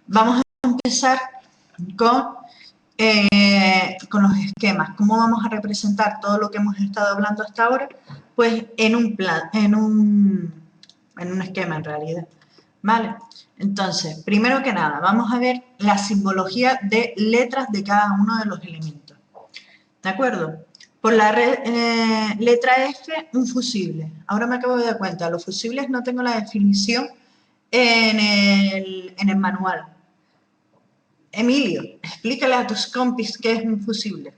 Vamos a empezar con los esquemas. ¿Cómo vamos a representar todo lo que hemos estado hablando hasta ahora? Pues en un esquema en realidad. ¿Vale? Entonces, primero que nada, vamos a ver la simbología de letras de cada uno de los elementos. ¿De acuerdo? Por la letra F, un fusible. Ahora me acabo de dar cuenta, los fusibles no tengo la definición en el manual. Emilio, explícale a tus compis qué es un fusible.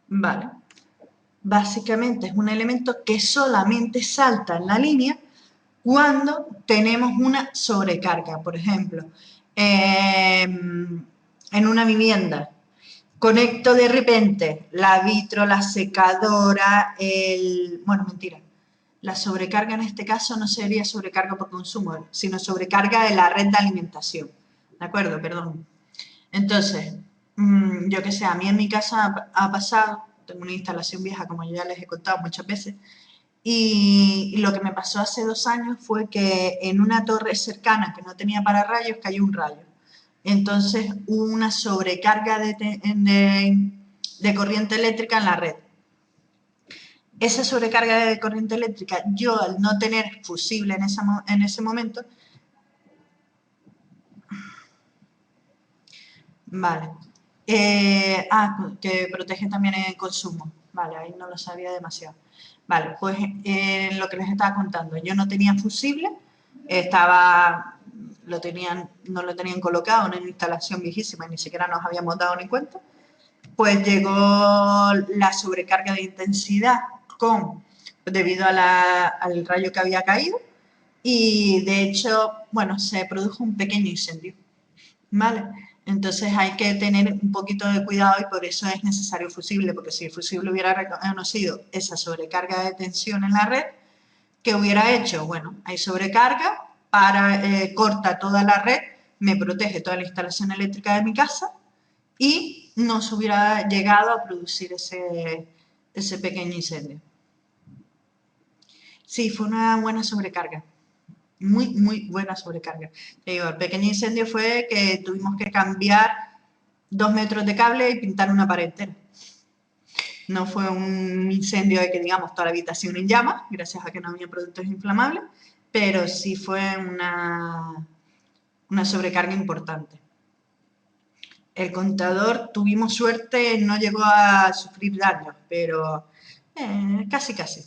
Vale. Básicamente es un elemento que solamente salta en la línea cuando tenemos una sobrecarga. Por ejemplo, en una vivienda, conecto de repente la vitro, la secadora, bueno, mentira. La sobrecarga en este caso no sería sobrecarga por consumo, sino sobrecarga de la red de alimentación. ¿De acuerdo? Perdón. Entonces, yo qué sé, a mí en mi casa ha pasado, tengo una instalación vieja, como ya les he contado muchas veces, y lo que me pasó hace 2 años fue que en una torre cercana que no tenía pararrayos cayó un rayo. Entonces hubo una sobrecarga de corriente eléctrica en la red. Esa sobrecarga de corriente eléctrica, yo al no tener fusible en ese momento, vale, que protege también el consumo. Vale, ahí no lo sabía demasiado. Vale, pues lo que les estaba contando, yo no tenía fusible, no lo tenían colocado en una instalación viejísima y ni siquiera nos habíamos dado ni cuenta. Pues llegó la sobrecarga de intensidad debido al rayo que había caído y de hecho, bueno, se produjo un pequeño incendio. ¿Vale? Entonces hay que tener un poquito de cuidado y por eso es necesario fusible, porque si el fusible hubiera reconocido esa sobrecarga de tensión en la red, ¿qué hubiera hecho? Bueno, hay sobrecarga, corta toda la red, me protege toda la instalación eléctrica de mi casa y no se hubiera llegado a producir ese pequeño incendio. Sí, fue una buena sobrecarga. Muy, muy buena sobrecarga. Te digo, el pequeño incendio fue que tuvimos que cambiar 2 metros de cable y pintar una pared entera. No fue un incendio de que digamos toda la habitación en llamas, gracias a que no había productos inflamables, pero sí fue una sobrecarga importante. El contador, tuvimos suerte, no llegó a sufrir daños, pero casi, casi.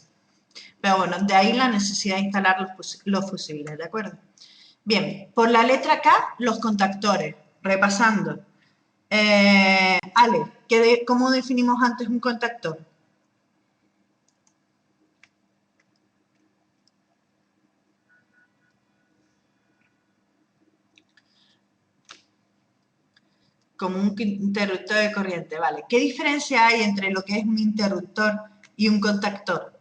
Pero bueno, de ahí la necesidad de instalar los fusibles, ¿de acuerdo? Bien, por la letra K, los contactores. Repasando. Ale, ¿cómo definimos antes un contactor? Como un interruptor de corriente, ¿vale? ¿Qué diferencia hay entre lo que es un interruptor y un contactor?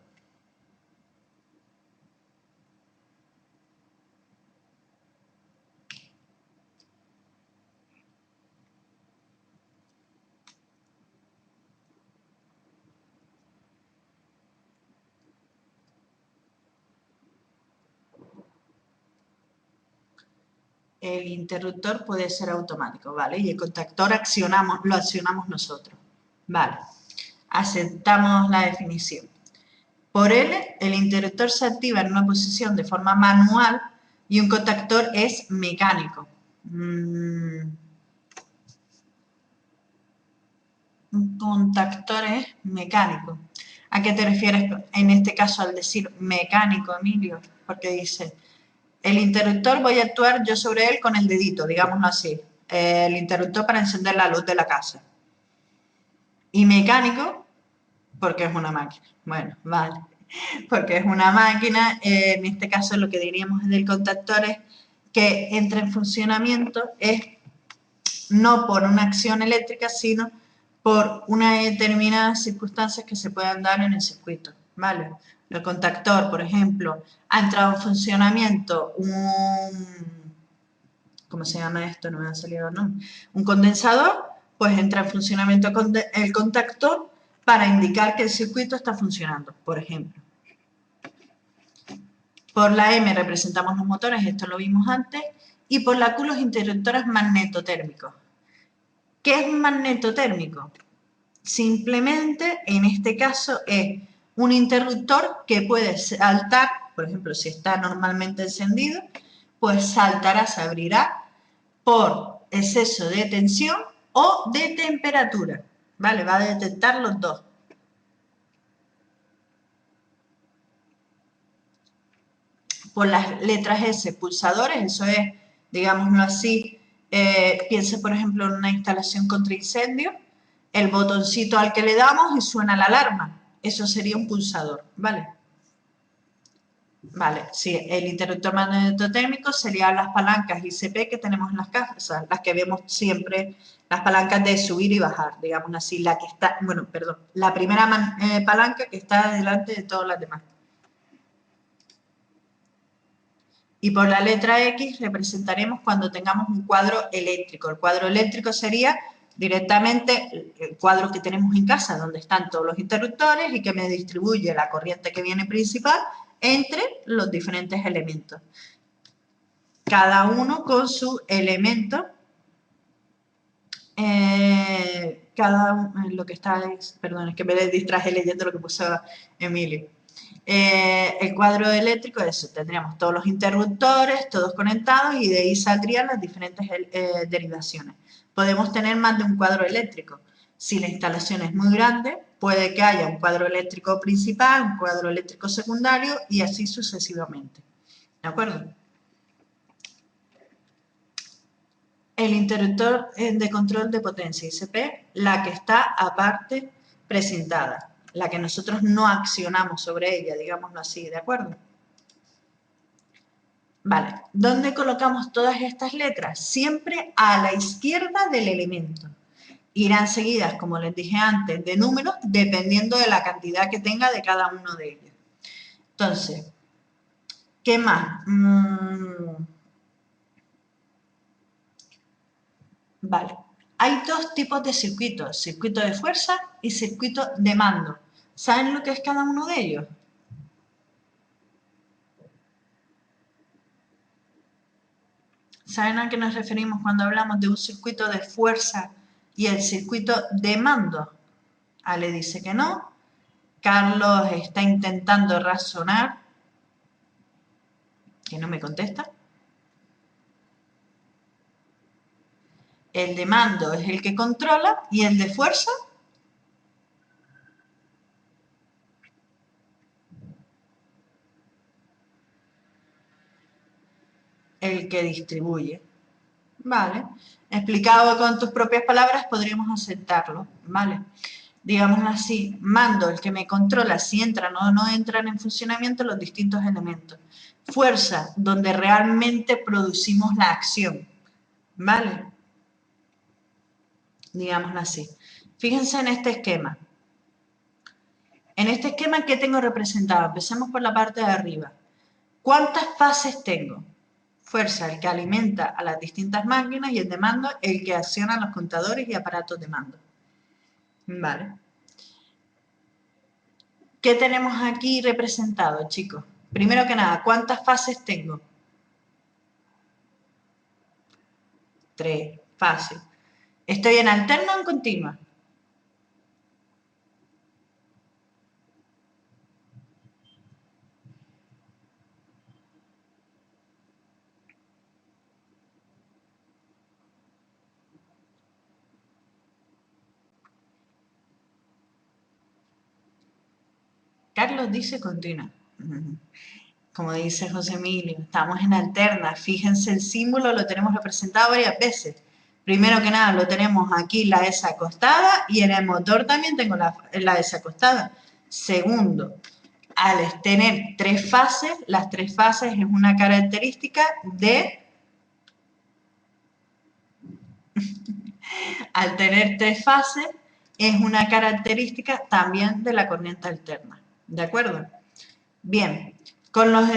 El interruptor puede ser automático, ¿vale? Y el contactor lo accionamos nosotros, ¿vale? Aceptamos la definición. Por L, el interruptor se activa en una posición de forma manual y un contactor es mecánico. Un contactor es mecánico. ¿A qué te refieres en este caso al decir mecánico, Emilio? Porque dice, el interruptor voy a actuar yo sobre él con el dedito, digámoslo así. El interruptor para encender la luz de la casa. Y mecánico, porque es una máquina. Bueno, vale. Porque es una máquina, en este caso lo que diríamos del contactor es que entra en funcionamiento es no por una acción eléctrica, sino por una determinada circunstancias que se puedan dar en el circuito, ¿vale? El contactor, por ejemplo, ha entrado en funcionamiento ¿cómo se llama esto? No me ha salido el nombre. Un condensador, pues entra en funcionamiento el contactor para indicar que el circuito está funcionando, por ejemplo. Por la M representamos los motores, esto lo vimos antes, y por la Q los interruptores magnetotérmicos. ¿Qué es un magnetotérmico? Simplemente, en este caso, es un interruptor que puede saltar, por ejemplo, si está normalmente encendido, pues saltará, se abrirá por exceso de tensión o de temperatura, ¿vale? Va a detectar los dos. Por las letras S, pulsadores, eso es, digámoslo así, piense por ejemplo en una instalación contra incendio, el botoncito al que le damos y suena la alarma, eso sería un pulsador, ¿vale? Vale, sí, el interruptor magnetotérmico serían las palancas ICP que tenemos en las casas, las que vemos siempre, las palancas de subir y bajar, digamos así, la que está, bueno, perdón, la primera palanca que está delante de todas las demás. Y por la letra X representaremos cuando tengamos un cuadro eléctrico. El cuadro eléctrico sería directamente el cuadro que tenemos en casa, donde están todos los interruptores y que me distribuye la corriente que viene principal entre los diferentes elementos. Cada uno con su elemento, lo que está, perdón, es que me distraje leyendo lo que puso Emilio. El cuadro eléctrico, eso, tendríamos todos los interruptores, todos conectados y de ahí saldrían las diferentes derivaciones. Podemos tener más de un cuadro eléctrico. Si la instalación es muy grande, puede que haya un cuadro eléctrico principal, un cuadro eléctrico secundario y así sucesivamente. ¿De acuerdo? El interruptor de control de potencia ICP, la que está aparte presentada, la que nosotros no accionamos sobre ella, digámoslo así, ¿de acuerdo? Vale, ¿dónde colocamos todas estas letras? Siempre a la izquierda del elemento. Irán seguidas, como les dije antes, de números, dependiendo de la cantidad que tenga de cada uno de ellos. Entonces, ¿qué más? Vale, hay dos tipos de circuitos, circuito de fuerza y circuito de mando. ¿Saben lo que es cada uno de ellos? ¿Saben a qué nos referimos cuando hablamos de un circuito de fuerza y el circuito de mando? Ale dice que no. Carlos está intentando razonar, que no me contesta. El de mando es el que controla y el de fuerza, el que distribuye. ¿Vale? Explicado con tus propias palabras, podríamos aceptarlo, ¿vale? Digámoslo así, mando el que me controla si entran o no entran en funcionamiento los distintos elementos. Fuerza, donde realmente producimos la acción, ¿vale? Digámoslo así. Fíjense en este esquema. En este esquema, ¿qué tengo representado? Empecemos por la parte de arriba. ¿Cuántas fases tengo? Fuerza, el que alimenta a las distintas máquinas, y el de mando, el que acciona los contadores y aparatos de mando. Vale. ¿Qué tenemos aquí representado, chicos? Primero que nada, ¿cuántas fases tengo? 3, fácil. ¿Estoy en alterna o en continua? Carlos dice continua. Como dice José Emilio, estamos en alterna. Fíjense, el símbolo lo tenemos representado varias veces. Primero que nada, lo tenemos aquí la S acostada y en el motor también tengo la S acostada. Segundo, al tener 3 fases, las 3 fases es una característica de Al tener tres fases, es una característica también de la corriente alterna. ¿De acuerdo? Bien, con los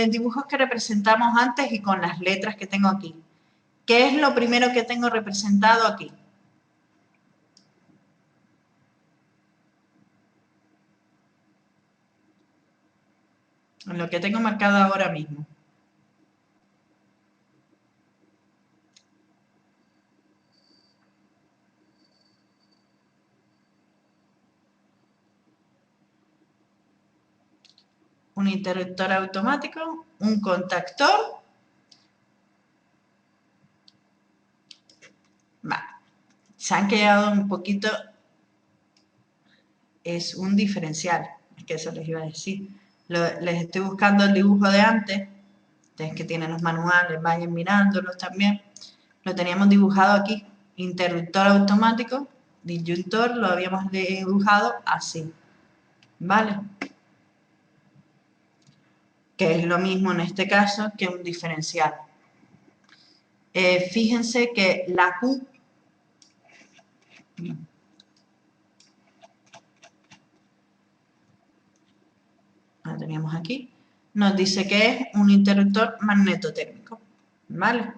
dibujos que representamos antes y con las letras que tengo aquí. ¿Qué es lo primero que tengo representado aquí? Lo que tengo marcado ahora mismo. Un interruptor automático, un contactor. Vale. Se han quedado un poquito, es un diferencial, es que eso les iba a decir. Les estoy buscando el dibujo de antes, ustedes que tienen los manuales, vayan mirándolos también. Lo teníamos dibujado aquí, interruptor automático, disyuntor, lo habíamos dibujado así, ¿vale? Que es lo mismo en este caso que un diferencial. Fíjense que la Q la teníamos aquí, nos dice que es un interruptor magnetotérmico, ¿vale?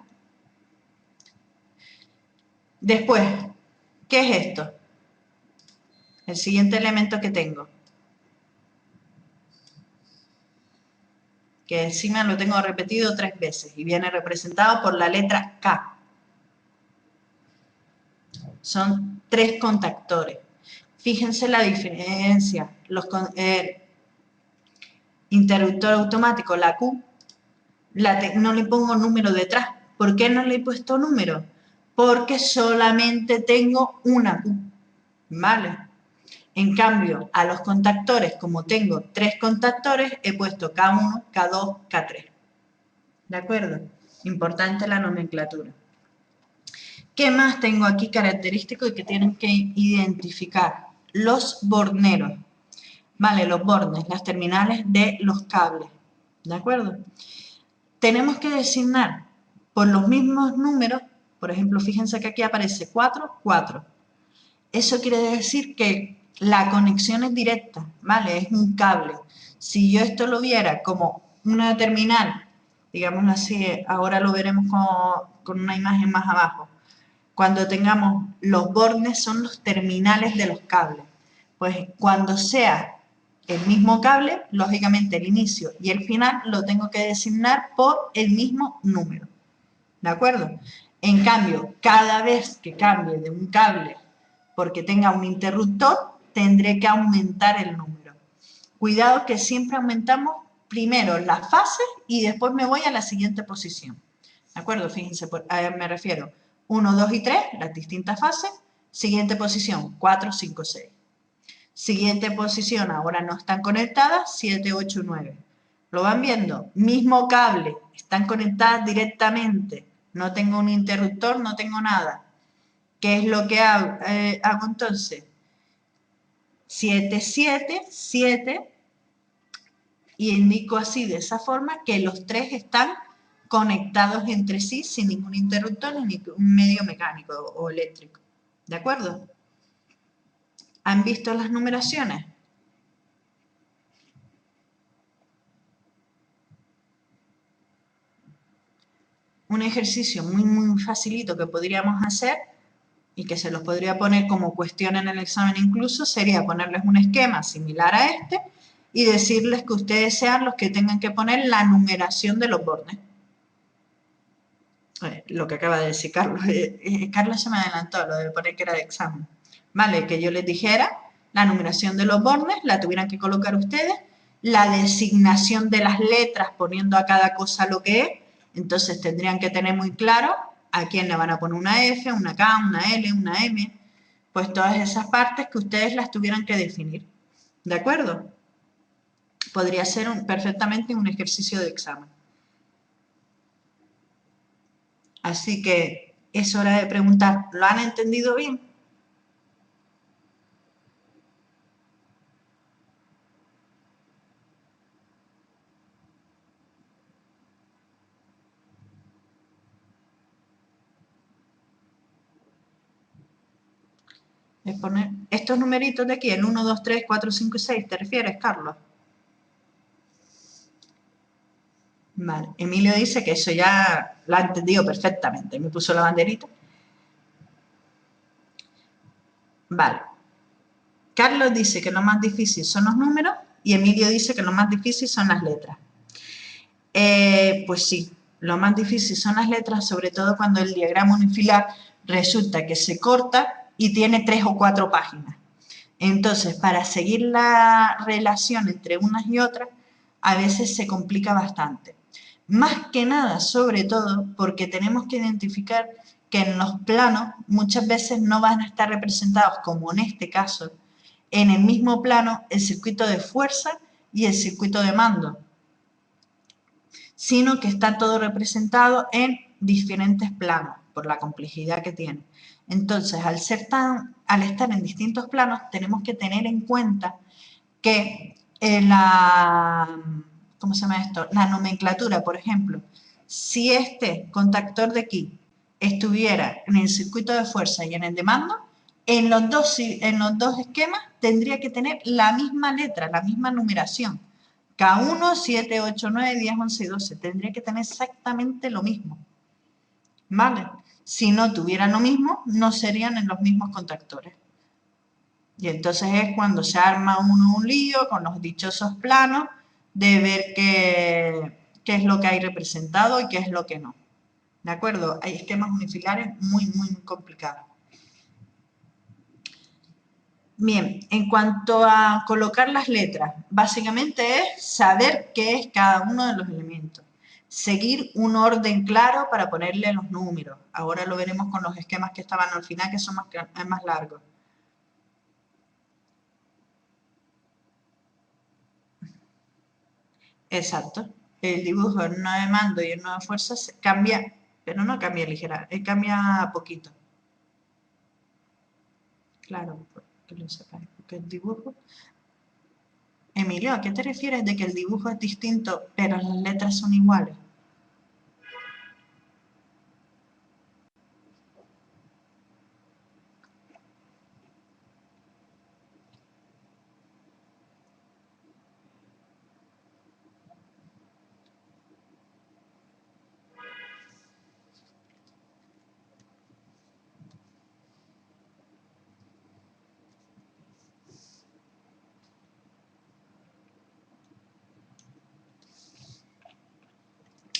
Después, ¿qué es esto? El siguiente elemento que tengo, que encima lo tengo repetido 3 veces y viene representado por la letra K. Son 3 contactores. Fíjense la diferencia. Interruptor automático, la Q, no le pongo número detrás. ¿Por qué no le he puesto número? Porque solamente tengo una Q, ¿vale? En cambio, a los contactores, como tengo 3 contactores, he puesto K1, K2, K3. ¿De acuerdo? Importante la nomenclatura. ¿Qué más tengo aquí característico y que tienen que identificar? Los borneros. Vale, los bornes, las terminales de los cables. ¿De acuerdo? Tenemos que designar por los mismos números, por ejemplo, fíjense que aquí aparece 4, 4. Eso quiere decir que la conexión es directa, ¿vale? Es un cable. Si yo esto lo viera como una terminal, digámoslo así, ahora lo veremos con una imagen más abajo. Cuando tengamos los bornes son los terminales de los cables. Pues cuando sea el mismo cable, lógicamente el inicio y el final lo tengo que designar por el mismo número. ¿De acuerdo? En cambio, cada vez que cambie de un cable porque tenga un interruptor, tendré que aumentar el número. Cuidado que siempre aumentamos primero las fases y después me voy a la siguiente posición. ¿De acuerdo? Fíjense, me refiero 1, 2 y 3, las distintas fases. Siguiente posición, 4, 5, 6. Siguiente posición, ahora no están conectadas, 7, 8, 9. ¿Lo van viendo? Mismo cable, están conectadas directamente. No tengo un interruptor, no tengo nada. ¿Qué es lo que hago entonces? 7, 7, 7, y indico así de esa forma que los 3 están conectados entre sí sin ningún interruptor ni un medio mecánico o eléctrico. ¿De acuerdo? ¿Han visto las numeraciones? Un ejercicio muy facilito que podríamos hacer y que se los podría poner como cuestión en el examen incluso, sería ponerles un esquema similar a este y decirles que ustedes sean los que tengan que poner la numeración de los bornes. Lo que acaba de decir Carlos. Carlos se me adelantó, lo de poner que era de examen. Vale, que yo les dijera la numeración de los bornes, la tuvieran que colocar ustedes, la designación de las letras poniendo a cada cosa lo que es, entonces tendrían que tener muy claro a quién le van a poner una F, una K, una L, una M, pues todas esas partes que ustedes las tuvieran que definir. ¿De acuerdo? Podría ser perfectamente un ejercicio de examen. Así que es hora de preguntar, ¿lo han entendido bien? Es poner estos numeritos de aquí, el 1, 2, 3, 4, 5 y 6, ¿te refieres, Carlos? Vale, Emilio dice que eso ya lo ha entendido perfectamente, me puso la banderita. Vale. Carlos dice que lo más difícil son los números y Emilio dice que lo más difícil son las letras. Pues sí, lo más difícil son las letras, sobre todo cuando el diagrama unifilar resulta que se corta y tiene 3 o 4 páginas. Entonces, para seguir la relación entre unas y otras, a veces se complica bastante. Más que nada, sobre todo, porque tenemos que identificar que en los planos muchas veces no van a estar representados, como en este caso, en el mismo plano el circuito de fuerza y el circuito de mando, sino que está todo representado en diferentes planos por la complejidad que tiene. Entonces, al estar en distintos planos, tenemos que tener en cuenta que ¿cómo se llama esto? La nomenclatura, por ejemplo, si este contactor de aquí estuviera en el circuito de fuerza y en el de mando, en los dos esquemas tendría que tener la misma letra, la misma numeración. K1, 7, 8, 9, 10, 11 y 12. Tendría que tener exactamente lo mismo. ¿Vale? Si no tuvieran lo mismo, no serían en los mismos contactores. Y entonces es cuando se arma uno un lío con los dichosos planos de ver qué es lo que hay representado y qué es lo que no. ¿De acuerdo? Hay esquemas unifilares muy, muy, muy complicados. Bien, en cuanto a colocar las letras, básicamente es saber qué es cada uno de los elementos. Seguir un orden claro para ponerle los números. Ahora lo veremos con los esquemas que estaban al final, que son más largos. Exacto. El dibujo en uno de mando y en uno de fuerza cambia, pero no cambia ligera, cambia poquito. Claro, que lo sepáis, porque el dibujo... Emilio, ¿a qué te refieres de que el dibujo es distinto, pero las letras son iguales?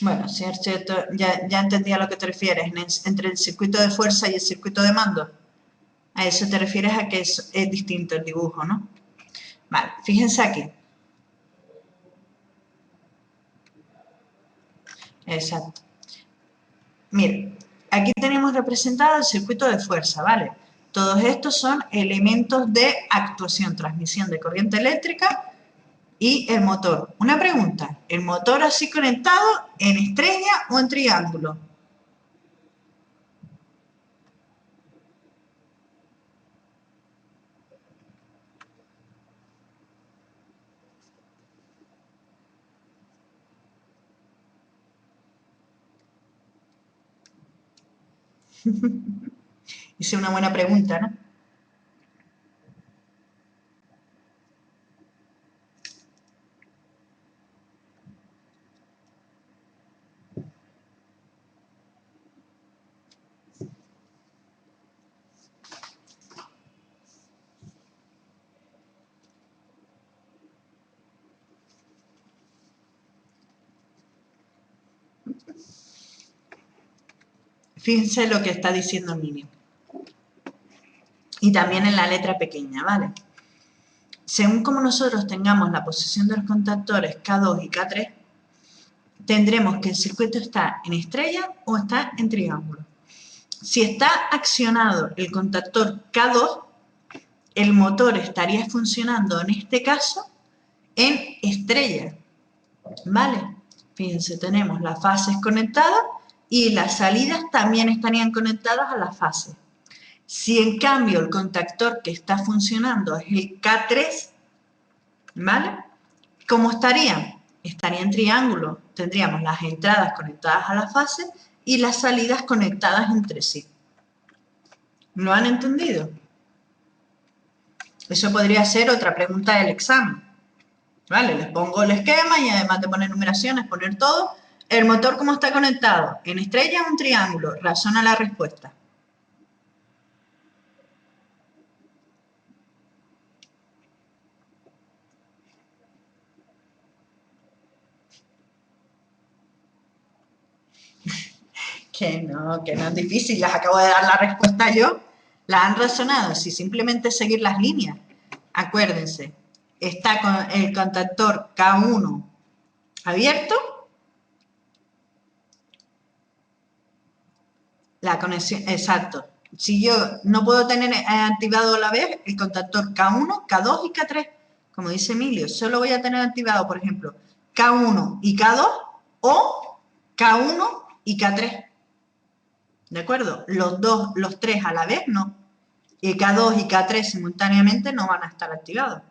Bueno, si es cierto, ya entendí a lo que te refieres, entre el circuito de fuerza y el circuito de mando. A eso te refieres a que es distinto el dibujo, ¿no? Vale, fíjense aquí. Exacto. Mire, aquí tenemos representado el circuito de fuerza, ¿vale? Todos estos son elementos de actuación, transmisión de corriente eléctrica y el motor. Una pregunta, ¿el motor así conectado en estrella o en triángulo? Hice una buena pregunta, ¿no? Fíjense lo que está diciendo Miriam. Y también en la letra pequeña, ¿vale? Según como nosotros tengamos la posición de los contactores K2 y K3, tendremos que el circuito está en estrella o está en triángulo. Si está accionado el contactor K2, el motor estaría funcionando en este caso en estrella, ¿vale? Fíjense, tenemos las fases conectadas y las salidas también estarían conectadas a las fases. Si en cambio el contactor que está funcionando es el K3, ¿vale? ¿Cómo estarían? Estaría en triángulo. Tendríamos las entradas conectadas a la fase y las salidas conectadas entre sí. ¿Lo han entendido? Eso podría ser otra pregunta del examen. ¿Vale? Les pongo el esquema y además de poner numeraciones, poner todo. ¿El motor cómo está conectado? ¿En estrella o en triángulo? Razona la respuesta. Que no es difícil, les acabo de dar la respuesta yo. La han razonado, si simplemente seguir las líneas. Acuérdense, está con el contactor K1 abierto, la conexión, exacto. Si yo no puedo tener activado a la vez el contactor K1, K2 y K3, como dice Emilio, solo voy a tener activado, por ejemplo, K1 y K2 o K1 y K3. ¿De acuerdo? Los tres a la vez no. Y K2 y K3 simultáneamente no van a estar activados.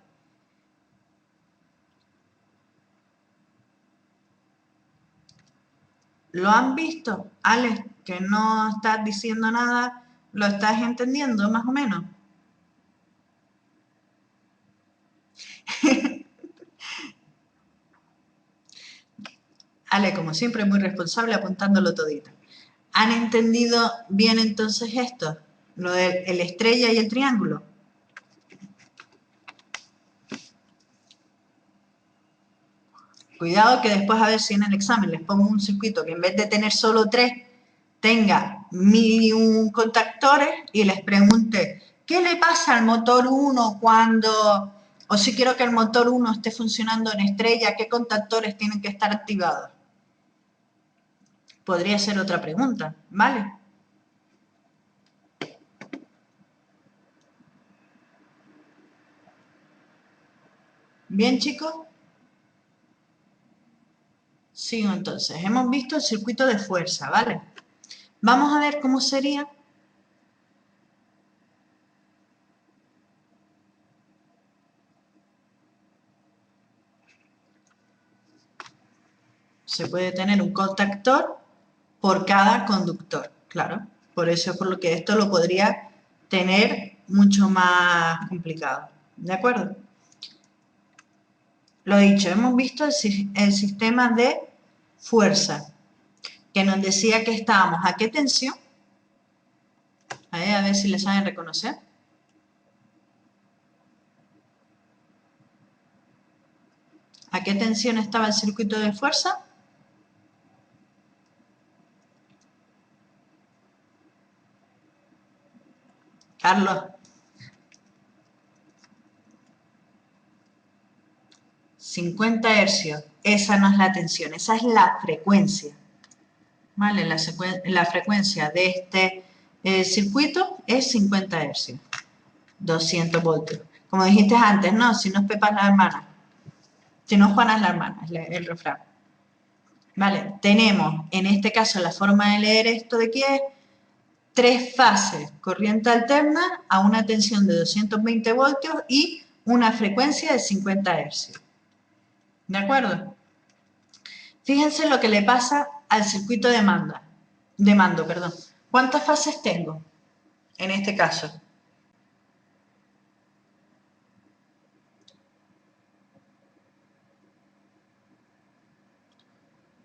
¿Lo han visto? Alex, que no estás diciendo nada, ¿lo estás entendiendo más o menos? Ale, como siempre, muy responsable apuntándolo todito. ¿Han entendido bien entonces esto? Lo del estrella y el triángulo. Cuidado que después a ver si en el examen les pongo un circuito que en vez de tener solo 3, tenga 1001 contactores y les pregunte, ¿qué le pasa al motor 1 cuando, o si quiero que el motor 1 esté funcionando en estrella, qué contactores tienen que estar activados? Podría ser otra pregunta, ¿vale? Bien, chicos. Sigo entonces. Hemos visto el circuito de fuerza, ¿vale? Vamos a ver cómo sería. Se puede tener un contactor por cada conductor, claro. Por eso es por lo que esto lo podría tener mucho más complicado. ¿De acuerdo? Lo dicho, hemos visto el sistema de fuerza, que nos decía que estábamos a qué tensión. A ver si le saben reconocer. ¿A qué tensión estaba el circuito de fuerza? Carlos. 50 hercios. Esa no es la tensión, esa es la frecuencia. ¿Vale? La frecuencia de este circuito es 50 hercios. 200 voltios. Como dijiste antes, no, si no es Pepa es la hermana. Si no Juana es la hermana, es el refrán. Vale, tenemos en este caso la forma de leer esto de aquí es 3 fases, corriente alterna a una tensión de 220 voltios y una frecuencia de 50 hercios. ¿De acuerdo? Fíjense lo que le pasa al circuito de mando. ¿Cuántas fases tengo en este caso?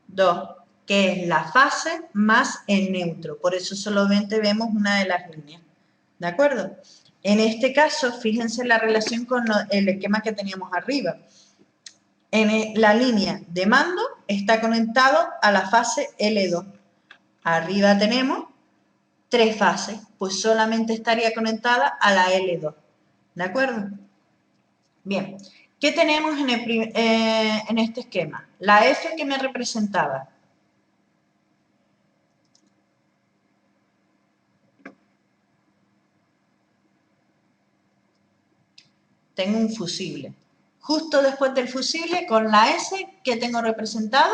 2, que es la fase más el neutro. Por eso solamente vemos una de las líneas. ¿De acuerdo? En este caso, fíjense la relación con el esquema que teníamos arriba. En la línea de mando está conectado a la fase L2. Arriba tenemos 3 fases, pues solamente estaría conectada a la L2. ¿De acuerdo? Bien, ¿qué tenemos en este esquema? La F que me representaba. Tengo un fusible. Justo después del fusible, con la S, ¿qué tengo representado?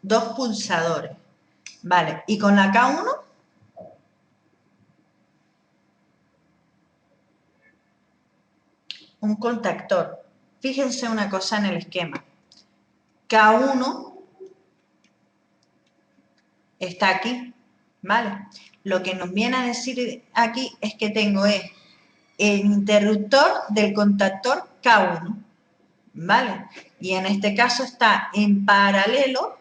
Dos pulsadores. Vale, y con la K1, un contactor. Fíjense una cosa en el esquema. K1 está aquí. ¿vale? Lo que nos viene a decir aquí es que tengo el interruptor del contactor K1, ¿vale? Y en este caso está en paralelo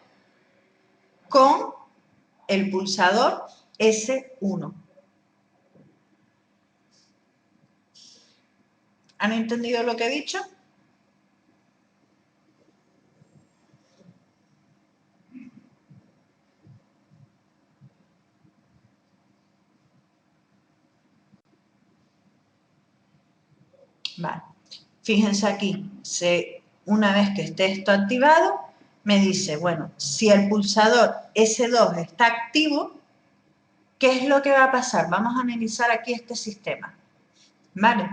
con el pulsador S1. ¿Han entendido lo que he dicho? Vale. Fíjense aquí, una vez que esté esto activado, me dice, bueno, si el pulsador S2 está activo, ¿qué es lo que va a pasar? Vamos a analizar aquí este sistema. ¿Vale?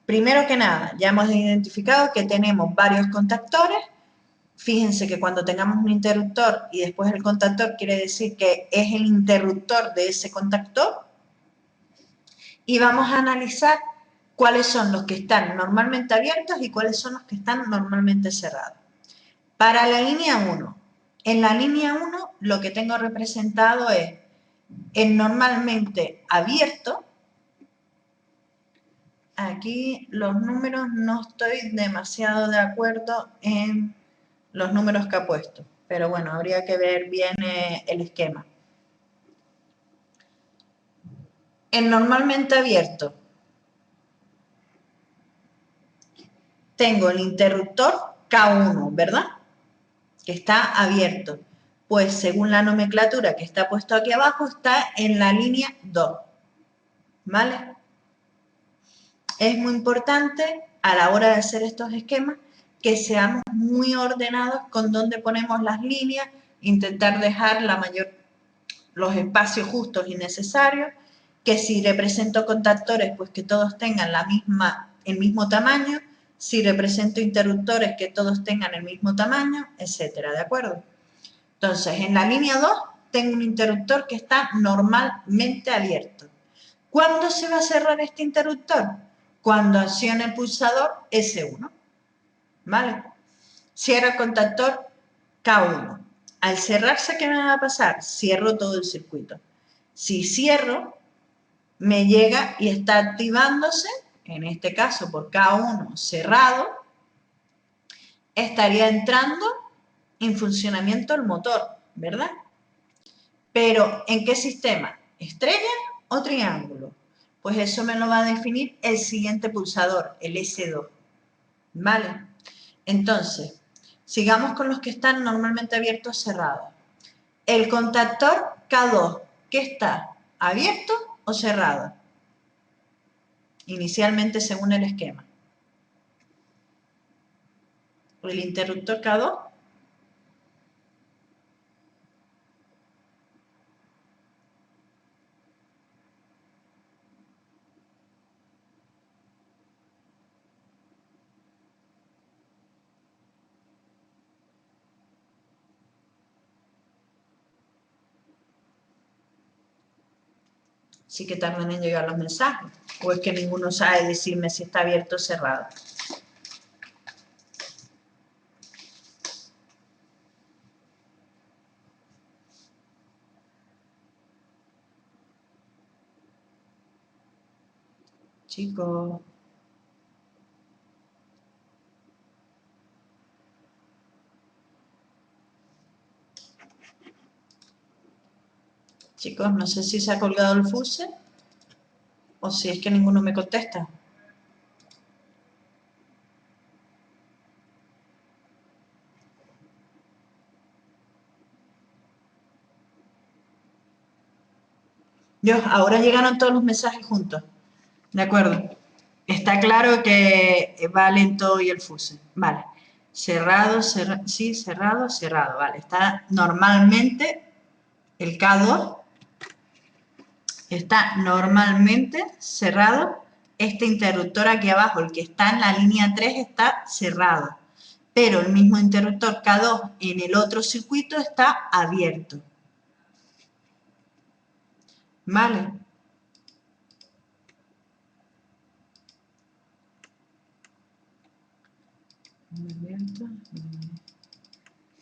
Primero que nada, ya hemos identificado que tenemos varios contactores. Fíjense que cuando tengamos un interruptor y después el contactor, quiere decir que es el interruptor de ese contactor. Y vamos a analizar cuáles son los que están normalmente abiertos y cuáles son los que están normalmente cerrados. Para la línea 1, en la línea 1 lo que tengo representado es el normalmente abierto. Aquí los números no estoy demasiado de acuerdo en los números que ha puesto, pero bueno, habría que ver bien el esquema. En normalmente abierto tengo el interruptor K1, ¿verdad? Que está abierto. Pues según la nomenclatura que está puesto aquí abajo, está en la línea 2, ¿vale? Es muy importante a la hora de hacer estos esquemas que seamos muy ordenados con dónde ponemos las líneas, intentar dejar los espacios justos y necesarios, que si represento contactores, pues que todos tengan el mismo tamaño, si represento interruptores, que todos tengan el mismo tamaño, etcétera, ¿de acuerdo? Entonces, en la línea 2 tengo un interruptor que está normalmente abierto. ¿Cuándo se va a cerrar este interruptor? Cuando accione el pulsador S1, ¿vale? Cierro el contactor K1. Al cerrarse, ¿qué me va a pasar? Cierro todo el circuito. Si cierro, me llega y está activándose, en este caso por K1 cerrado, estaría entrando en funcionamiento el motor, ¿verdad? Pero, ¿en qué sistema? ¿Estrella o triángulo? Pues eso me lo va a definir el siguiente pulsador, el S2. ¿Vale? Entonces, sigamos con los que están normalmente abiertos o cerrados. El contactor K2, ¿qué está? ¿Abierto o cerrado? Inicialmente según el esquema. El interruptor K2. Sí que tardan en llegar los mensajes. O es que ninguno sabe decirme si está abierto o cerrado. Chicos. Chicos, no sé si se ha colgado el fuse o si es que ninguno me contesta. Dios, ahora llegaron todos los mensajes juntos. De acuerdo. Está claro que va lento y el fuse. Vale. Cerrado, sí, cerrado, cerrado. Vale. Está normalmente el K2 está normalmente cerrado. Este interruptor aquí abajo, el que está en la línea 3, está cerrado. Pero el mismo interruptor K2 en el otro circuito está abierto. ¿Vale? Abierto.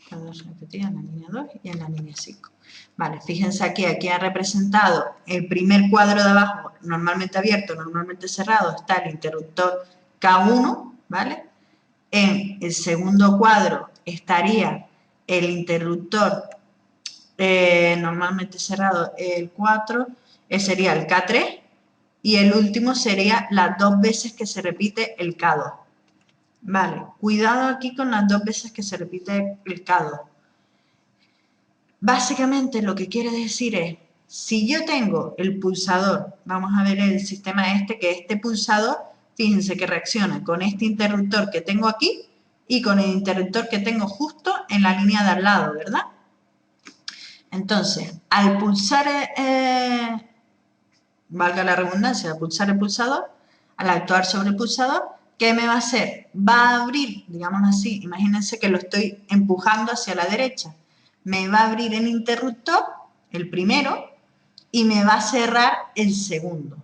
K2 repetida en la línea 2 y en la línea 5. Vale, fíjense aquí ha representado el primer cuadro de abajo, normalmente abierto, normalmente cerrado, está el interruptor K1, ¿vale? En el segundo cuadro estaría el interruptor normalmente cerrado, el 4, sería el K3, y el último sería las dos veces que se repite el K2. Vale, cuidado aquí con las dos veces que se repite el K2. Básicamente lo que quiere decir es, si yo tengo el pulsador, vamos a ver el sistema que este pulsador, fíjense que reacciona con este interruptor que tengo aquí y con el interruptor que tengo justo en la línea de al lado, ¿verdad? Entonces, al pulsar, valga la redundancia, al pulsar el pulsador, al actuar sobre el pulsador, ¿qué me va a hacer? Va a abrir, digamos así, imagínense que lo estoy empujando hacia la derecha. Me va a abrir el interruptor, el primero, y me va a cerrar el segundo.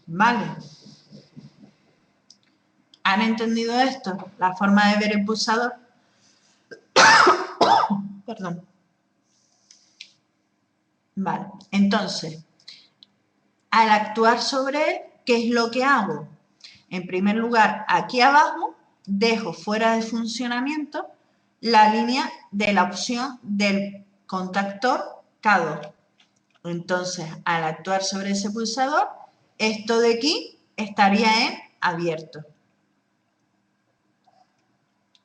¿Vale? ¿Han entendido esto? La forma de ver el pulsador. Perdón. Vale, entonces, al actuar sobre él, ¿qué es lo que hago? En primer lugar, aquí abajo, dejo fuera de funcionamiento la línea de la opción del contactor K2. Entonces, al actuar sobre ese pulsador, esto de aquí estaría en abierto.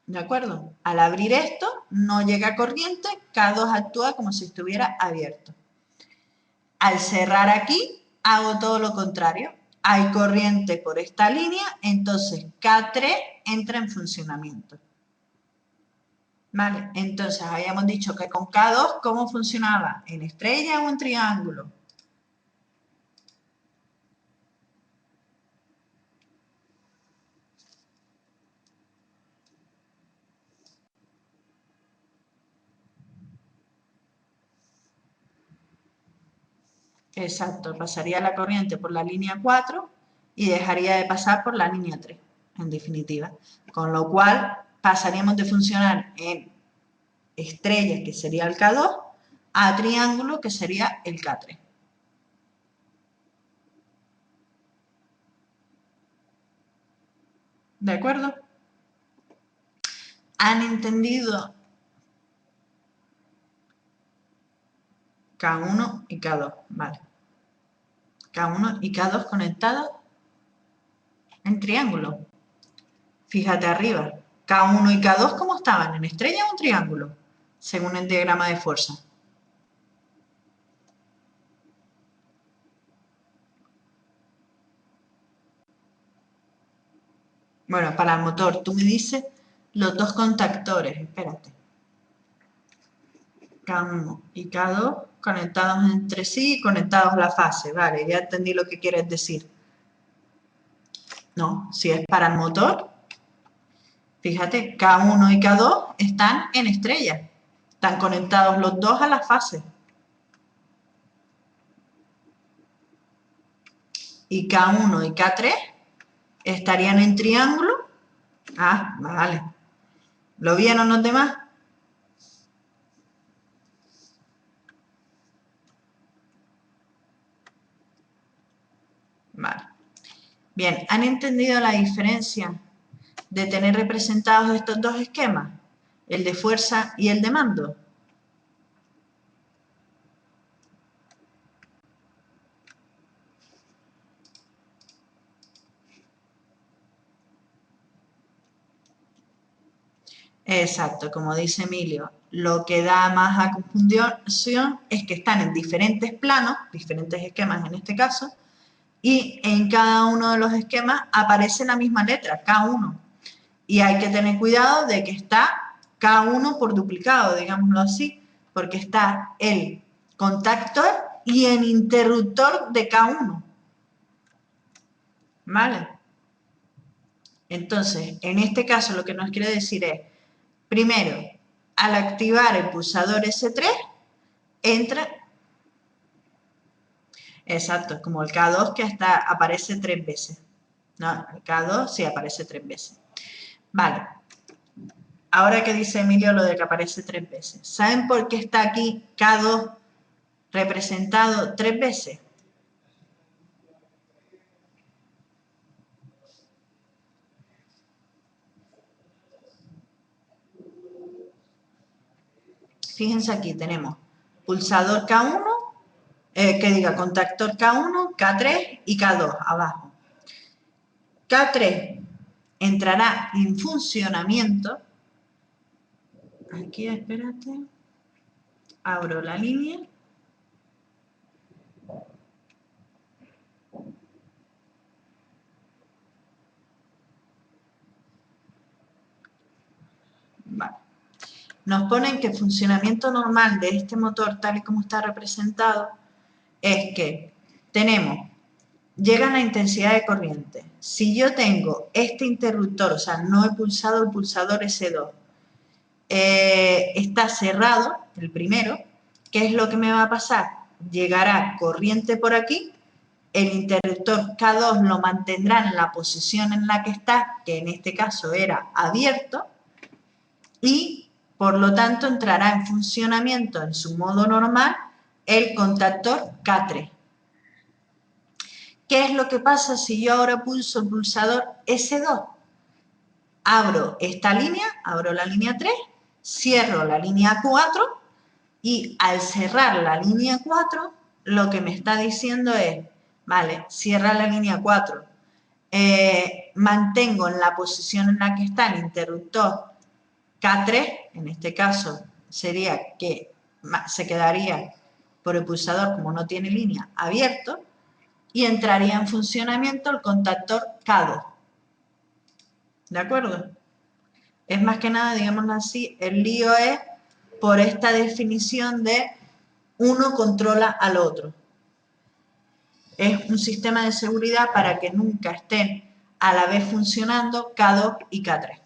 ¿De acuerdo? Al abrir esto, no llega corriente, K2 actúa como si estuviera abierto. Al cerrar aquí, hago todo lo contrario. Hay corriente por esta línea, entonces K3 entra en funcionamiento. ¿Vale? Entonces habíamos dicho que con K2, ¿cómo funcionaba? ¿En estrella o en triángulo? Exacto, pasaría la corriente por la línea 4 y dejaría de pasar por la línea 3, en definitiva. Con lo cual, pasaríamos de funcionar en estrella, que sería el K2, a triángulo, que sería el K3. ¿De acuerdo? ¿Han entendido K1 y K2? Vale. K1 y K2 conectados en triángulo. Fíjate arriba. K1 y K2, ¿cómo estaban? ¿En estrella o en triángulo? Según el diagrama de fuerza. Bueno, para el motor, tú me dices los dos contactores. Espérate. K1 y K2 conectados entre sí y conectados a la fase. Vale, ya entendí lo que quieres decir. No, si es para el motor, fíjate, K1 y K2 están en estrella. Están conectados los dos a la fase. Y K1 y K3 estarían en triángulo. Ah, vale. ¿Lo vieron los demás? Vale. Bien, ¿han entendido la diferencia de tener representados estos dos esquemas? El de fuerza y el de mando. Exacto, como dice Emilio, lo que da más a confusión es que están en diferentes planos, diferentes esquemas en este caso, y en cada uno de los esquemas aparece la misma letra, K1. Y hay que tener cuidado de que está K1 por duplicado, digámoslo así, porque está el contactor y el interruptor de K1. ¿Vale? Entonces, en este caso lo que nos quiere decir es, primero, al activar el pulsador S3, entra, exacto, como el K2 que hasta aparece 3 veces. No, el K2 sí aparece 3 veces. Vale. ahora que dice Emilio lo de que aparece 3 veces, ¿saben por qué está aquí K2 representado 3 veces? Fíjense aquí, tenemos pulsador K1, contactor K1, K3 y K2 abajo. K3 entrará en funcionamiento. Aquí, espérate. Abro la línea. Vale. Nos ponen que el funcionamiento normal de este motor, tal y como está representado, es que tenemos, llega la intensidad de corriente. Si yo tengo este interruptor, o sea, no he pulsado el pulsador S2, está cerrado, el primero, ¿qué es lo que me va a pasar? Llegará corriente por aquí, el interruptor K2 lo mantendrá en la posición en la que está, que en este caso era abierto, y por lo tanto entrará en funcionamiento en su modo normal el contactor K3. ¿Qué es lo que pasa si yo ahora pulso el pulsador S2? Abro esta línea, abro la línea 3, cierro la línea 4 y al cerrar la línea 4 lo que me está diciendo es, vale, cierra la línea 4, mantengo en la posición en la que está el interruptor K3, en este caso sería que se quedaría por el pulsador como no tiene línea abierto y entraría en funcionamiento el contactor K2. ¿De acuerdo? Es más que nada, digámoslo así, el lío es por esta definición de uno controla al otro. Es un sistema de seguridad para que nunca estén a la vez funcionando K2 y K3.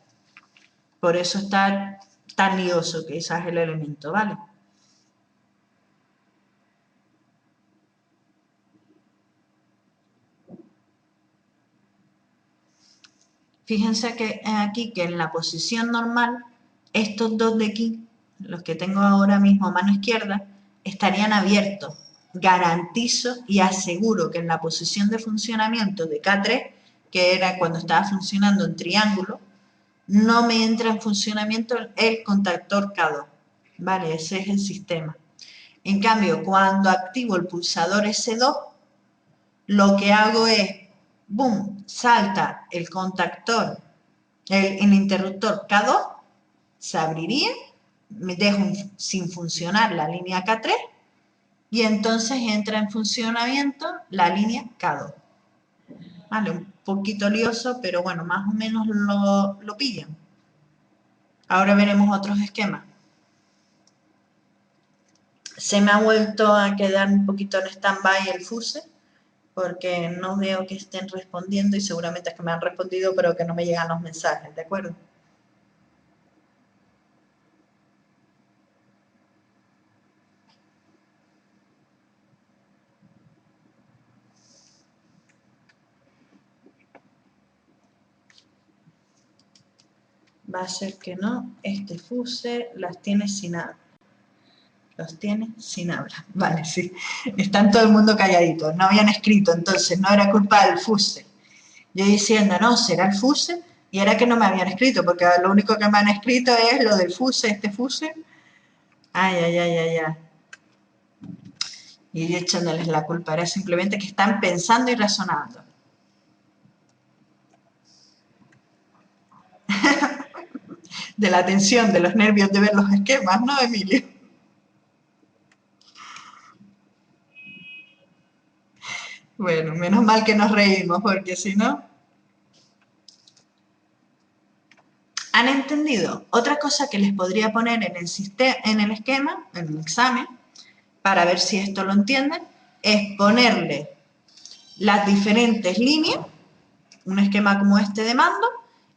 Por eso está tan lioso que ese es el elemento, ¿vale? Fíjense que aquí que en la posición normal, estos dos de aquí, los que tengo ahora mismo a mano izquierda, estarían abiertos. Garantizo y aseguro que en la posición de funcionamiento de K3, que era cuando estaba funcionando en triángulo, no me entra en funcionamiento el contactor K2. Vale, ese es el sistema. En cambio, cuando activo el pulsador S2, lo que hago es, boom, salta el contactor, el interruptor K2, se abriría, me dejo sin funcionar la línea K3 y entonces entra en funcionamiento la línea K2. Vale, un poquito lioso, pero bueno, más o menos lo pillan. Ahora veremos otros esquemas. Se me ha vuelto a quedar un poquito en stand-by el fuse, porque no veo que estén respondiendo y seguramente es que me han respondido, pero que no me llegan los mensajes, ¿de acuerdo? Va a ser que no, este fuse las tiene sin habla. Los tiene sin habla. Vale, sí. Están todo el mundo calladito. No habían escrito, entonces no era culpa del fuse. Yo diciendo, no, será el fuse, y era que no me habían escrito, porque lo único que me han escrito es lo del fuse, este fuse. Ay, ay, ay, ay, ay. Y yo echándoles la culpa, era simplemente que están pensando y razonando. De la tensión, de los nervios de ver los esquemas, ¿no, Emilio? Bueno, menos mal que nos reímos, porque si no... ¿Han entendido? Otra cosa que les podría poner en el esquema, en el examen, para ver si esto lo entienden, es ponerle las diferentes líneas, un esquema como este de mando,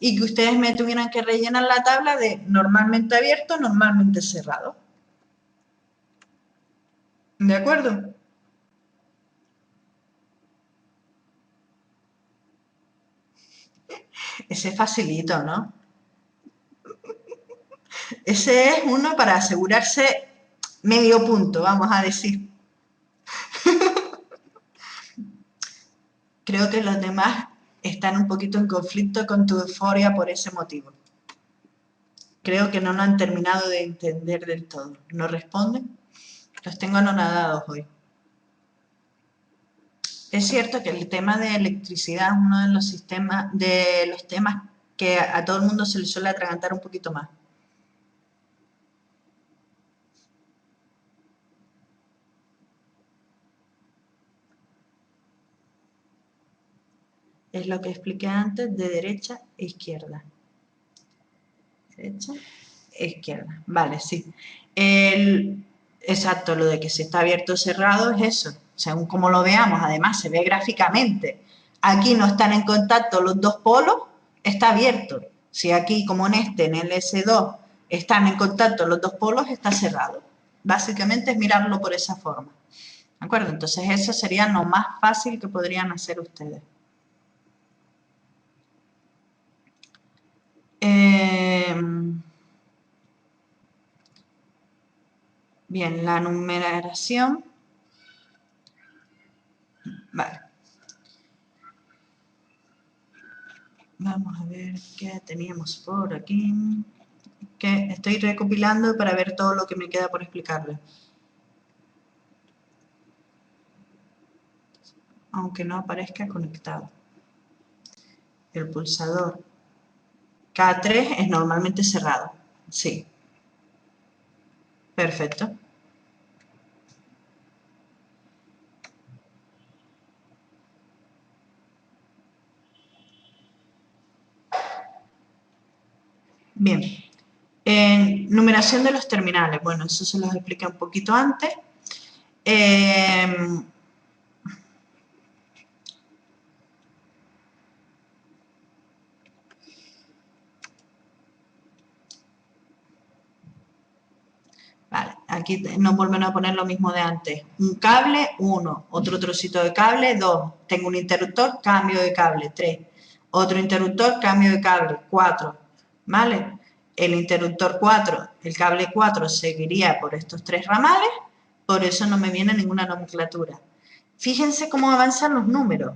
y que ustedes me tuvieran que rellenar la tabla de normalmente abierto, normalmente cerrado. ¿De acuerdo? Ese facilito, ¿no? Ese es uno para asegurarse medio punto, vamos a decir. Creo que los demás están un poquito en conflicto con tu euforia por ese motivo. Creo que no lo han terminado de entender del todo. ¿No responden? Los tengo anonadados hoy. Es cierto que el tema de electricidad es uno de los temas que a todo el mundo se le suele atragantar un poquito más. Es lo que expliqué antes de derecha e izquierda. Derecha e izquierda. Vale, sí. Exacto, lo de que si está abierto o cerrado es eso. Según como lo veamos, además se ve gráficamente. Aquí no están en contacto los dos polos, está abierto. Si aquí, como en el S2, están en contacto los dos polos, está cerrado. Básicamente es mirarlo por esa forma. ¿De acuerdo? Entonces eso sería lo más fácil que podrían hacer ustedes. Bien, la numeración. Vale. Vamos a ver qué teníamos por aquí. Que estoy recopilando para ver todo lo que me queda por explicarles. Aunque no aparezca conectado. El pulsador K3 es normalmente cerrado. Sí. Perfecto. Bien. Numeración de los terminales. Bueno, eso se los expliqué un poquito antes. Vale, aquí nos vuelven a poner lo mismo de antes. Un cable, 1. Otro trocito de cable, 2. Tengo un interruptor, cambio de cable, 3. Otro interruptor, cambio de cable, 4. ¿Vale? El interruptor 4, el cable 4 seguiría por estos 3 ramales, por eso no me viene ninguna nomenclatura. Fíjense cómo avanzan los números.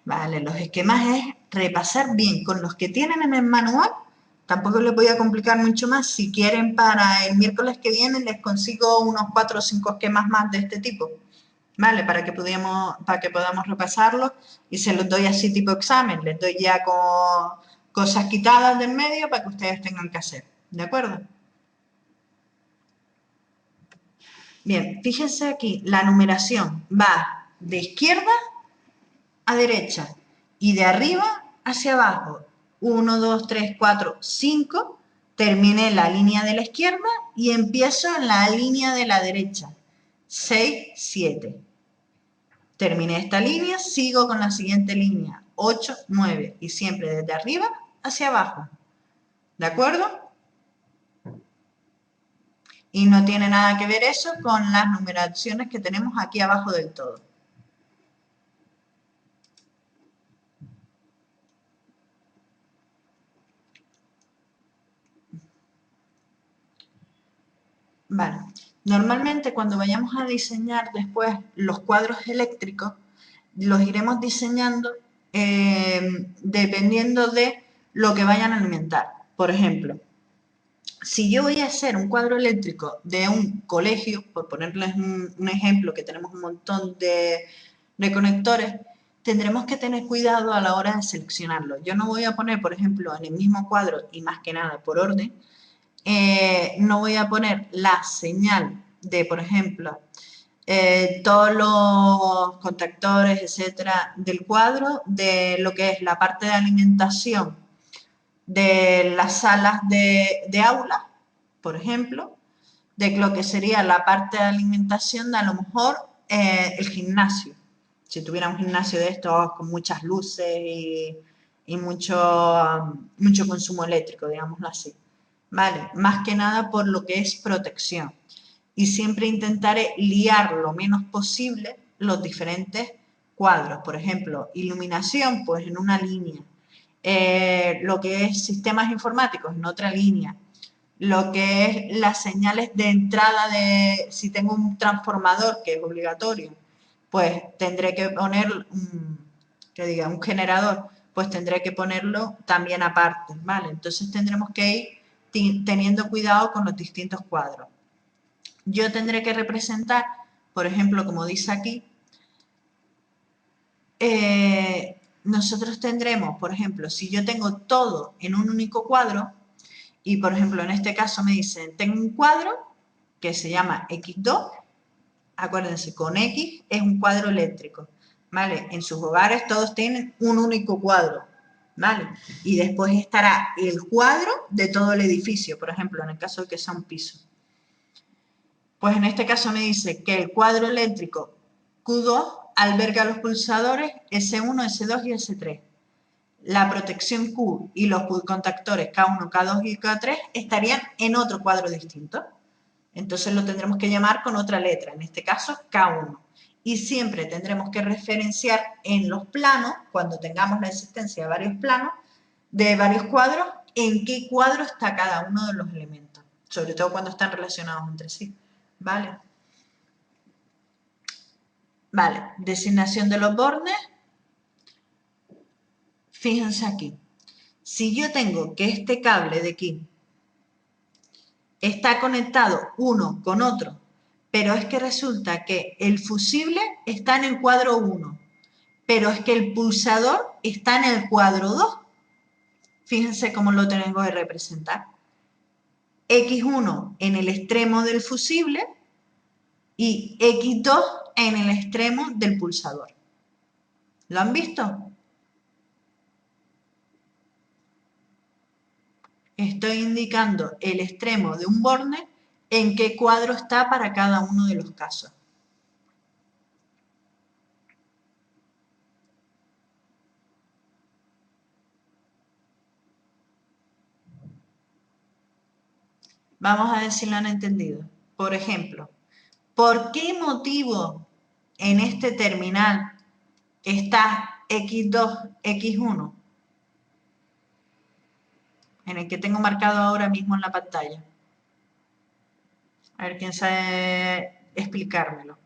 Vale, los esquemas es repasar bien con los que tienen en el manual. Tampoco les voy a complicar mucho más. Si quieren, para el miércoles que viene les consigo unos 4 o 5 esquemas más de este tipo. ¿Vale? Para que podamos repasarlos y se los doy así tipo examen. Les doy ya con cosas quitadas de en medio para que ustedes tengan que hacer. ¿De acuerdo? Bien, fíjense aquí, la numeración va de izquierda a derecha y de arriba hacia abajo. 1, 2, 3, 4, 5. Terminé la línea de la izquierda y empiezo en la línea de la derecha. 6, 7. Terminé esta línea, sigo con la siguiente línea. 8, 9. Y siempre desde arriba hacia abajo. ¿De acuerdo? Y no tiene nada que ver eso con las numeraciones que tenemos aquí abajo del todo. Vale. Normalmente cuando vayamos a diseñar después los cuadros eléctricos, los iremos diseñando dependiendo de lo que vayan a alimentar. Por ejemplo, si yo voy a hacer un cuadro eléctrico de un colegio, por ponerles un ejemplo, que tenemos un montón de conectores, tendremos que tener cuidado a la hora de seleccionarlo. Yo no voy a poner, por ejemplo, en el mismo cuadro, y más que nada por orden, no voy a poner la señal de, por ejemplo, todos los contactores, etcétera, del cuadro, de lo que es la parte de alimentación de las salas de aula, por ejemplo, de lo que sería la parte de alimentación de a lo mejor el gimnasio. Si tuviera un gimnasio de estos con muchas luces y mucho consumo eléctrico, digámoslo así. ¿Vale? Más que nada por lo que es protección. Y siempre intentaré liar lo menos posible los diferentes cuadros. Por ejemplo, iluminación, pues en una línea. lo que es sistemas informáticos en otra línea, lo que es las señales de entrada de, si tengo un transformador que es obligatorio, pues tendré que poner, un generador, pues tendré que ponerlo también aparte, ¿vale? Entonces tendremos que ir teniendo cuidado con los distintos cuadros. Yo tendré que representar, por ejemplo, como dice aquí, nosotros tendremos, por ejemplo, si yo tengo todo en un único cuadro, y por ejemplo en este caso me dicen, tengo un cuadro que se llama X2, acuérdense, con X es un cuadro eléctrico, ¿vale? En sus hogares todos tienen un único cuadro, ¿vale? Y después estará el cuadro de todo el edificio, por ejemplo, en el caso de que sea un piso. Pues en este caso me dice que el cuadro eléctrico Q2 alberga los pulsadores S1, S2 y S3. La protección Q y los contactores K1, K2 y K3 estarían en otro cuadro distinto. Entonces lo tendremos que llamar con otra letra, en este caso K1. Y siempre tendremos que referenciar en los planos, cuando tengamos la existencia de varios planos, de varios cuadros, en qué cuadro está cada uno de los elementos, sobre todo cuando están relacionados entre sí. ¿Vale? Vale, designación de los bornes. Fíjense aquí. Si yo tengo que este cable de aquí está conectado uno con otro, pero es que resulta que el fusible está en el cuadro 1, pero es que el pulsador está en el cuadro 2. Fíjense cómo lo tengo que representar. X1 en el extremo del fusible y X2 en el extremo del pulsador. ¿Lo han visto? Estoy indicando el extremo de un borne en qué cuadro está para cada uno de los casos. Vamos a ver si lo han entendido. Por ejemplo, ¿por qué motivo en este terminal está X2, X1? En el que tengo marcado ahora mismo en la pantalla. A ver quién sabe explicármelo.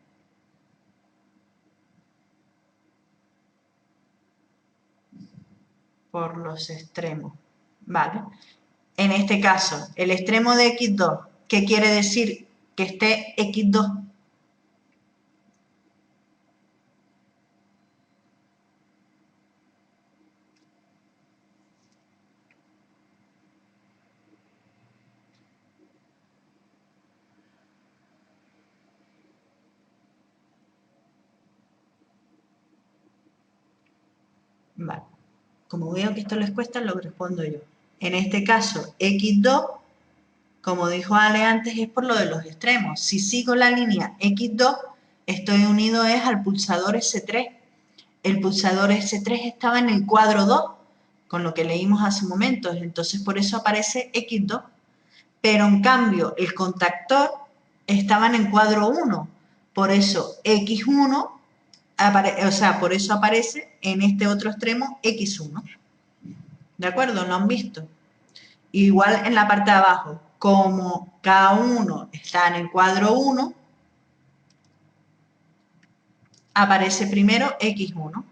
Por los extremos. Vale. En este caso, el extremo de X2, ¿qué quiere decir que esté X2? Vale. Como veo que esto les cuesta, lo respondo yo. En este caso, X2, como dijo Ale antes, es por lo de los extremos. Si sigo la línea X2, estoy unido es al pulsador S3. El pulsador S3 estaba en el cuadro 2, con lo que leímos hace un momento, entonces por eso aparece X2. Pero en cambio, el contactor estaba en el cuadro 1, por eso X1, por eso aparece en este otro extremo X1. ¿De acuerdo? ¿Lo han visto? Igual en la parte de abajo, como K1 está en el cuadro 1, aparece primero X1.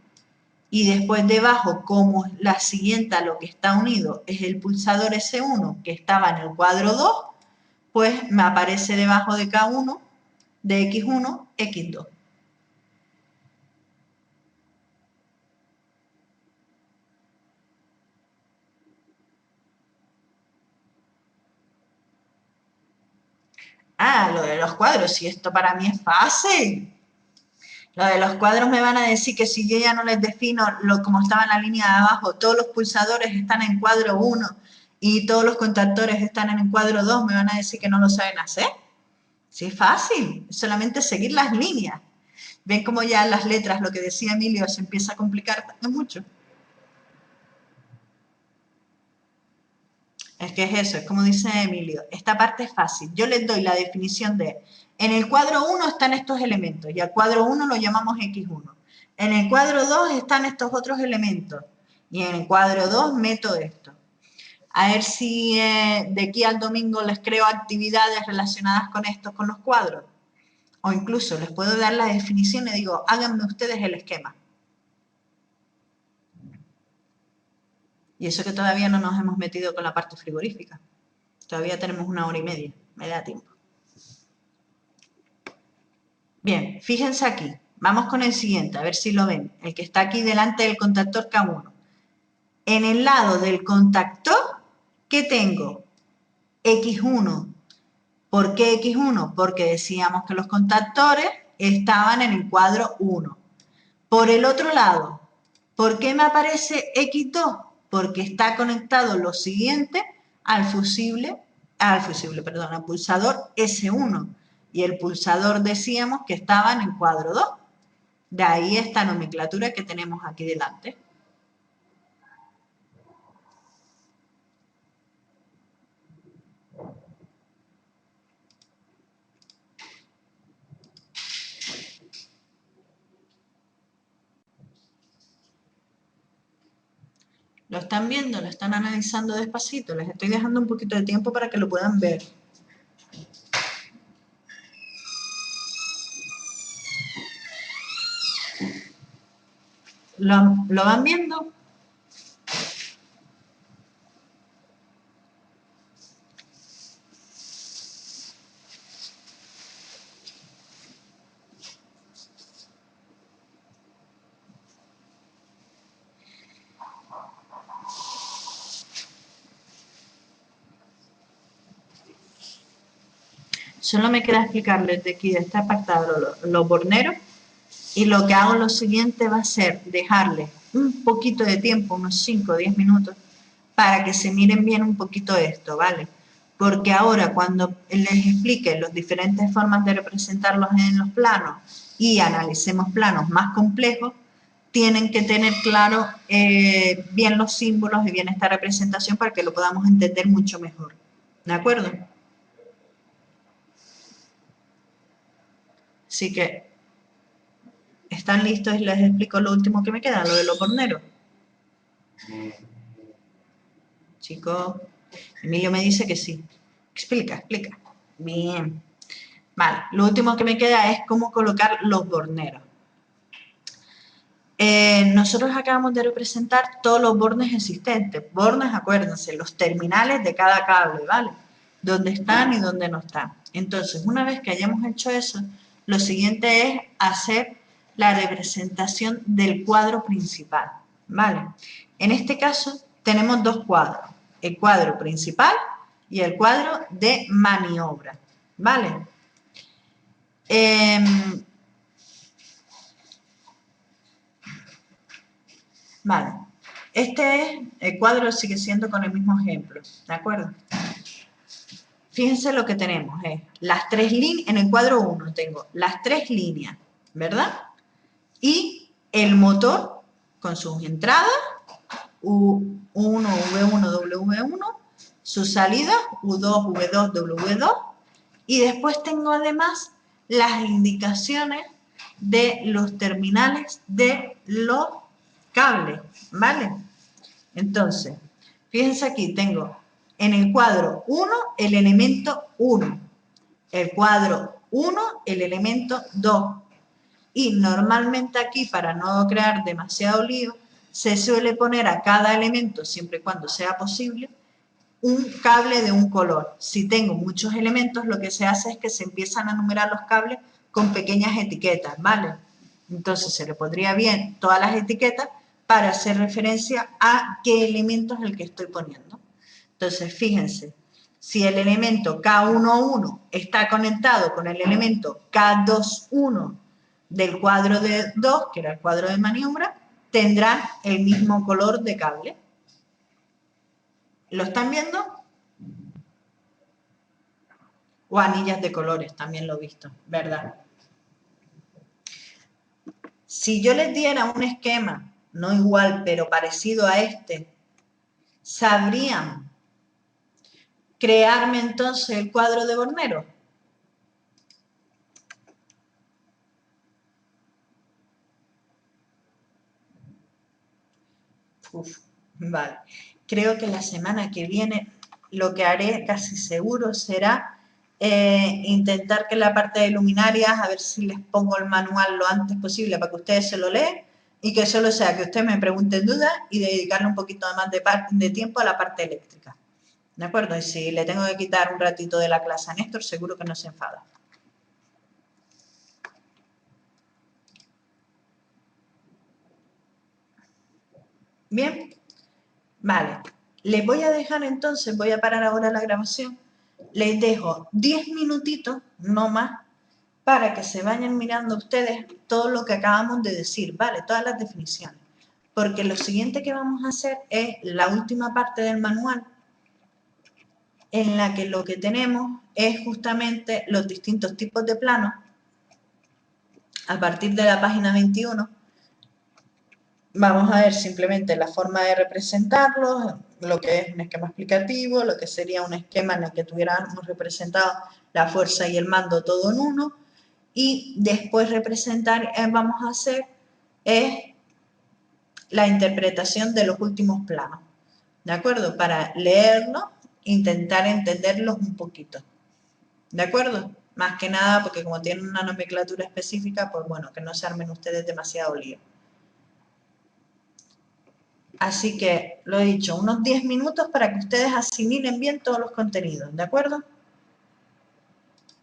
Y después debajo, como la siguiente a lo que está unido es el pulsador S1 que estaba en el cuadro 2, pues me aparece debajo de K1, de X1, X2. Ah, lo de los cuadros, y esto para mí es fácil. Lo de los cuadros me van a decir que si yo ya no les defino como estaba en la línea de abajo, todos los pulsadores están en cuadro 1 y todos los contactores están en el cuadro 2, me van a decir que no lo saben hacer. Sí, es fácil, es solamente seguir las líneas. Ven cómo ya las letras, lo que decía Emilio, se empieza a complicar mucho. Es que es eso, es como dice Emilio, esta parte es fácil. Yo les doy la definición de, en el cuadro 1 están estos elementos y al cuadro 1 lo llamamos X1. En el cuadro 2 están estos otros elementos Y en el cuadro 2 meto esto. A ver si de aquí al domingo les creo actividades relacionadas con esto, con los cuadros. O incluso les puedo dar la definición y digo, háganme ustedes el esquema. Y eso que todavía no nos hemos metido con la parte frigorífica. Todavía tenemos 1 hora y media. Me da tiempo. Bien, fíjense aquí. Vamos con el siguiente, a ver si lo ven. El que está aquí delante del contactor K1. En el lado del contactor, ¿qué tengo? X1. ¿Por qué X1? Porque decíamos que los contactores estaban en el cuadro 1. Por el otro lado, ¿por qué me aparece X2? Porque está conectado lo siguiente al pulsador S1. Y el pulsador decíamos que estaba en el cuadro 2. De ahí esta nomenclatura que tenemos aquí delante. ¿Lo están viendo? ¿Lo están analizando despacito? Les estoy dejando un poquito de tiempo para que lo puedan ver. ¿Lo van viendo? Solo me queda explicarles de aquí, de este apartado, los borneros. Y lo que hago lo siguiente va a ser dejarles un poquito de tiempo, unos 5 o 10 minutos, para que se miren bien un poquito esto, ¿vale? Porque ahora cuando les explique las diferentes formas de representarlos en los planos y analicemos planos más complejos, tienen que tener claro bien los símbolos y bien esta representación para que lo podamos entender mucho mejor. ¿De acuerdo? Así que, ¿están listos? Y les explico lo último que me queda, lo de los borneros. Chicos, Emilio me dice que sí. Explica. Bien. Vale, lo último que me queda es cómo colocar los borneros. Nosotros acabamos de representar todos los bornes existentes. Bornes, acuérdense, los terminales de cada cable, ¿vale? Dónde están y dónde no están. Entonces, una vez que hayamos hecho eso, lo siguiente es hacer la representación del cuadro principal, ¿vale? En este caso, tenemos dos cuadros, el cuadro principal y el cuadro de maniobra, ¿vale? Vale, el cuadro sigue siendo con el mismo ejemplo, ¿de acuerdo? Fíjense lo que tenemos, las tres líneas, en el cuadro 1 tengo las tres líneas, ¿verdad? Y el motor con sus entradas, U1, V1, W1, sus salidas, U2, V2, W2, y después tengo además las indicaciones de los terminales de los cables, ¿vale? Entonces, fíjense aquí, tengo en el cuadro 1 el elemento 1, el cuadro 1 el elemento 2. Y normalmente aquí, para no crear demasiado lío, se suele poner a cada elemento, siempre y cuando sea posible, un cable de un color. Si tengo muchos elementos, lo que se hace es que se empiezan a numerar los cables con pequeñas etiquetas, ¿vale? Entonces se le pondría bien todas las etiquetas para hacer referencia a qué elemento es el que estoy poniendo. Entonces, fíjense, si el elemento K11 está conectado con el elemento K21 del cuadro de 2, que era el cuadro de maniobra, tendrán el mismo color de cable. ¿Lo están viendo? O anillas de colores, también lo he visto, ¿verdad? Si yo les diera un esquema, no igual, pero parecido a este, ¿sabrían crearme entonces el cuadro de bornero? Uf, vale. Creo que la semana que viene lo que haré casi seguro será intentar que la parte de luminarias, a ver si les pongo el manual lo antes posible para que ustedes se lo lean y que solo sea que ustedes me pregunten dudas y dedicarle un poquito más de tiempo a la parte eléctrica. ¿De acuerdo? Y si le tengo que quitar un ratito de la clase a Néstor, seguro que no se enfada. Bien, vale. Les voy a dejar entonces, voy a parar ahora la grabación. Les dejo 10 minutitos, no más, para que se vayan mirando ustedes todo lo que acabamos de decir, ¿vale? Todas las definiciones. Porque lo siguiente que vamos a hacer es la última parte del manual, en la que lo que tenemos es justamente los distintos tipos de planos. A partir de la página 21 vamos a ver simplemente la forma de representarlos, lo que es un esquema explicativo, lo que sería un esquema en el que tuviéramos representado la fuerza y el mando todo en uno, y después vamos a hacer la interpretación de los últimos planos, ¿de acuerdo? Para leerlos, intentar entenderlos un poquito, ¿de acuerdo? Más que nada porque como tienen una nomenclatura específica, pues bueno, que no se armen ustedes demasiado lío. Así que, lo he dicho, unos 10 minutos para que ustedes asimilen bien todos los contenidos, ¿de acuerdo?